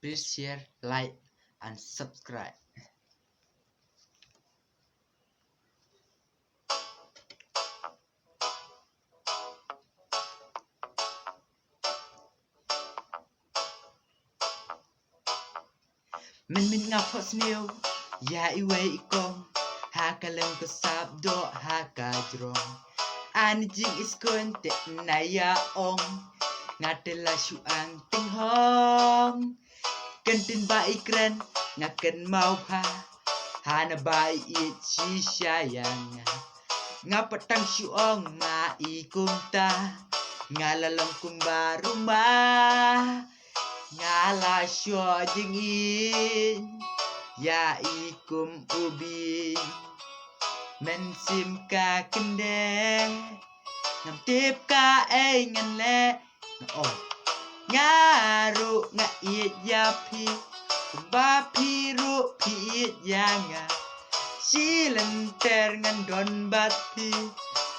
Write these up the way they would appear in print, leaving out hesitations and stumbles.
Please share, like, and subscribe. Min ngapos niyo ya iwe ikong hakalang ko sabdo hakajrong anjing iskon te nayaong ngatela syuang tinghong kentin ba ikren ngaken mau pa hana bai it si sayang ngapatang syuong ma ikumta ngalalong kumbaruma ngala syo dingin ya ikum ubi mensim ka kende ngam tip ka ngan le oh ngaru nga it ya pi ba piru pi it ya nga silen ter ngan don bat pi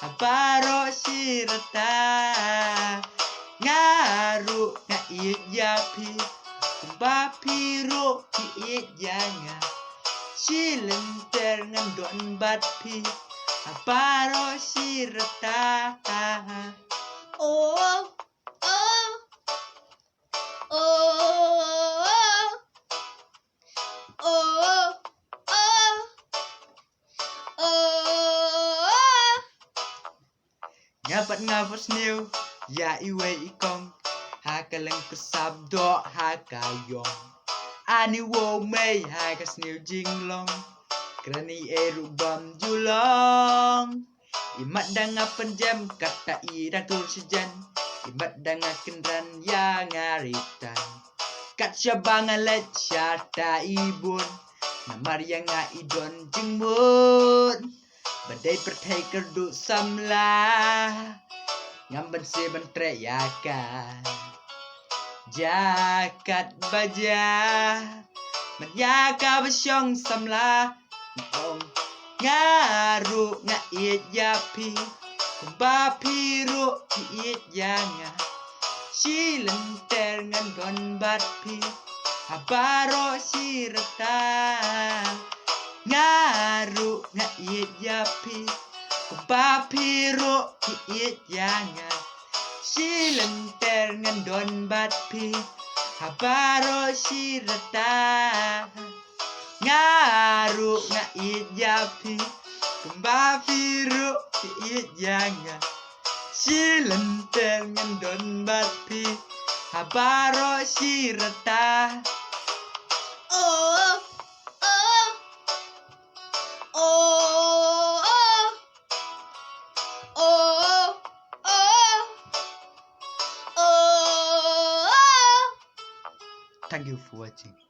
abaro sirata ngaru nga it ya pi ba piru pi it ya nga silen ter ngan don bat pi abaro sirata Oh, oh, oh, oh, oh, oh. Ngapat ngapos niyo ya iwe ikong hakalang kusabdo hakayong ani wo may hakas niyo jinglong krani erubam julong imat danga penjam kata iratul sejan imat danga kendran yang ngaritan kat syabangan let syata ibun namar yang idon jengmun badai pertai kerdu samlah ngamban se bentre yakan jakat baja menyaka besyong samlah ong ngaru nga it yapi ba piru pi it yanga silen ter ngan gon bat pi abaro sirata ngaru nga it yapi ba piru pi it yanga silen ter ngan don bat pi abaro sirata ngaru nga it yapi ba piru pi it yanga silen ter ngan don bat pi abaro sirata Oh, oh, oh, oh, oh, oh. Thank you for watching.